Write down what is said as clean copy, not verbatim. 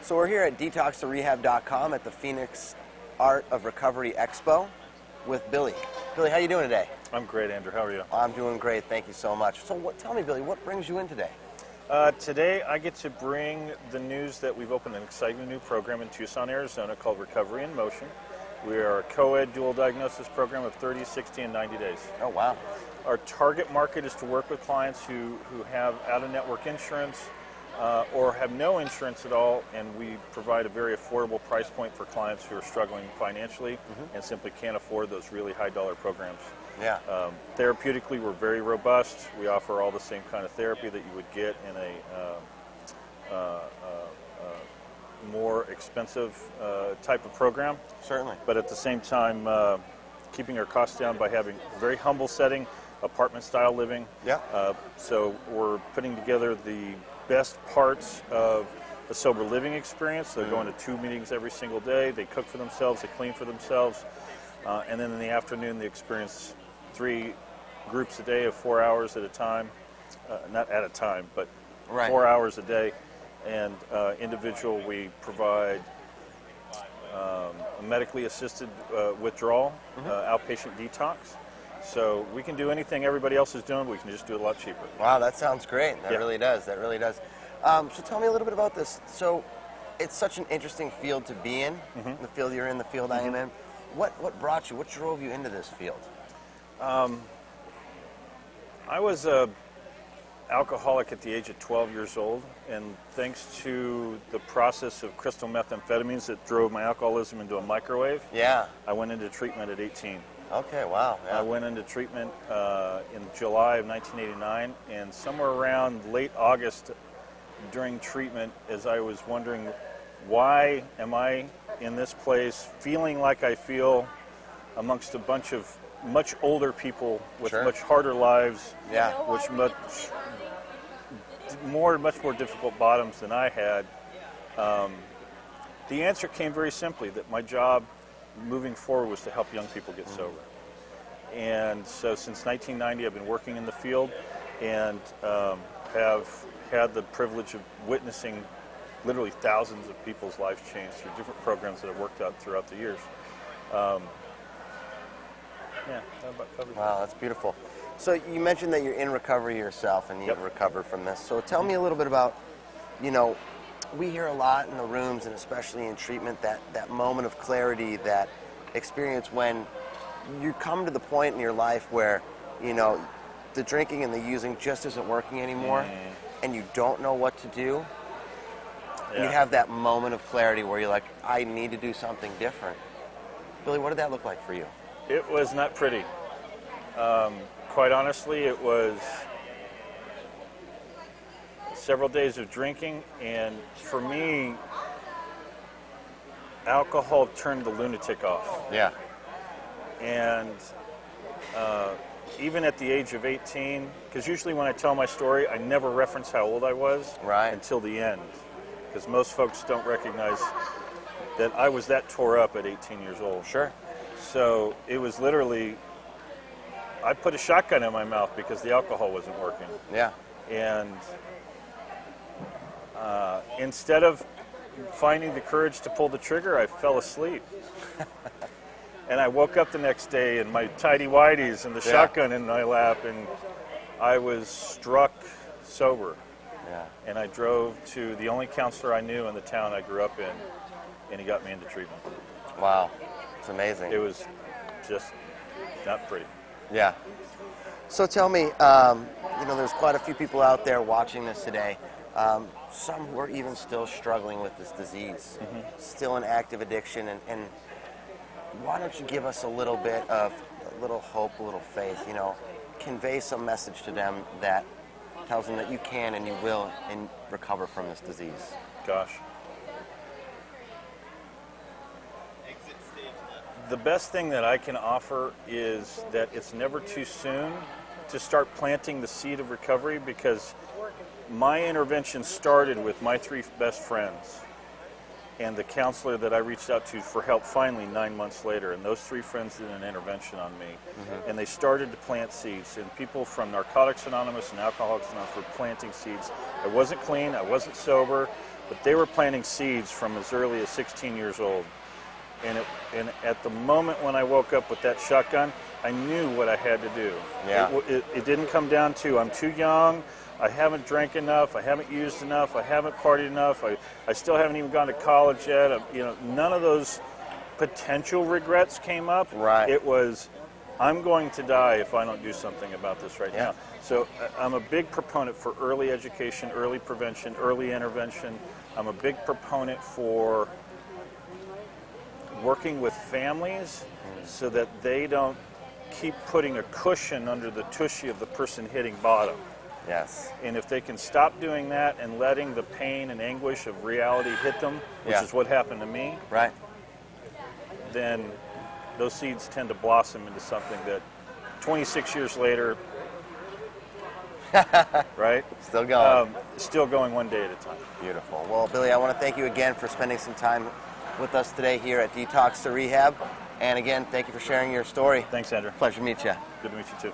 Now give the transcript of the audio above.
So we're here at detoxtherehab.com at the Phoenix Art of Recovery Expo with Billy. Billy, how you doing today? I'm great, Andrew. How are you? I'm doing great. Thank you so much. So tell me, Billy, what brings you in today? Today, I get to bring the news that we've opened an exciting new program in Tucson, Arizona called Recovery in Motion. We are a co-ed dual diagnosis program of 30, 60, and 90 days. Oh, wow. Our target market is to work with clients who have out-of-network insurance or have no insurance at all, and we provide a very affordable price point for clients who are struggling financially and simply can't afford those really high-dollar programs. Yeah. Therapeutically, we're very robust. We offer all the same kind of therapy that you would get in a more expensive type of program. Certainly. But at the same time, keeping our costs down by having a very humble setting, apartment-style living. Yeah. So we're putting together the best parts of a sober living experience. They're going to 2 meetings every single day. They cook for themselves. They clean for themselves. And then in the afternoon, they experience 3 groups a day of 4 hours at a time. Not at a time, but 4 hours a day. And individual, we provide a medically assisted withdrawal, outpatient detox. So we can do anything everybody else is doing, we can just do it a lot cheaper. Wow, that sounds great. That really does. That really does. So tell me a little bit about this. So it's such an interesting field to be in, the field you're in, the field I am in. What brought you, what drove you into this field? I was a alcoholic at the age of 12 years old, and thanks to the process of crystal methamphetamines that drove my alcoholism into a microwave, I went into treatment at 18. Okay, wow. Yeah. I went into treatment in July of 1989, and somewhere around late August during treatment, as I was wondering, why am I in this place feeling like I feel amongst a bunch of much older people with much harder lives, with much more difficult bottoms than I had. The answer came very simply, that my job moving forward was to help young people get sober. And so since 1990, I've been working in the field and have had the privilege of witnessing literally thousands of people's lives change through different programs that have worked out throughout the years. That about covers it. Wow, that's beautiful. So you mentioned that you're in recovery yourself and you've recovered from this. So tell me a little bit about, we hear a lot in the rooms and especially in treatment that moment of clarity, that experience when you come to the point in your life where, the drinking and the using just isn't working anymore and you don't know what to do. And you have that moment of clarity where you're like, I need to do something different. Billy, what did that look like for you? It was not pretty. Quite honestly, it was several days of drinking, and for me, alcohol turned the lunatic off. Yeah. And even at the age of 18, because usually when I tell my story, I never reference how old I was until the end, because most folks don't recognize that I was that tore up at 18 years old. Sure. So it was literally, I put a shotgun in my mouth because the alcohol wasn't working. Yeah. And instead of finding the courage to pull the trigger, I fell asleep. And I woke up the next day in my tighty-whities and the shotgun in my lap, and I was struck sober. Yeah. And I drove to the only counselor I knew in the town I grew up in, and he got me into treatment. Wow. It's amazing. It was just not pretty. Yeah. So tell me, there's quite a few people out there watching this today, some who are even still struggling with this disease, still in active addiction, and why don't you give us a little bit of a little hope, a little faith, convey some message to them that tells them that you can and you will and recover from this disease. Gosh. The best thing that I can offer is that it's never too soon to start planting the seed of recovery, because my intervention started with my 3 best friends and the counselor that I reached out to for help finally 9 months later. And those 3 friends did an intervention on me. And they started to plant seeds. And people from Narcotics Anonymous and Alcoholics Anonymous were planting seeds. I wasn't clean, I wasn't sober, but they were planting seeds from as early as 16 years old. And at the moment when I woke up with that shotgun, I knew what I had to do. Yeah. It didn't come down to I'm too young, I haven't drank enough, I haven't used enough, I haven't partied enough, I still haven't even gone to college yet. None of those potential regrets came up. Right. It was, I'm going to die if I don't do something about this right now. So I'm a big proponent for early education, early prevention, early intervention. I'm a big proponent for working with families so that they don't keep putting a cushion under the tushy of the person hitting bottom. Yes. And if they can stop doing that and letting the pain and anguish of reality hit them, which is what happened to me, right, then those seeds tend to blossom into something that 26 years later, right? Still going. Still going one day at a time. Beautiful. Well, Billy, I want to thank you again for spending some time with us today here at Detox to Rehab. And again, thank you for sharing your story. Thanks, Andrew. Pleasure to meet you. Good to meet you, too.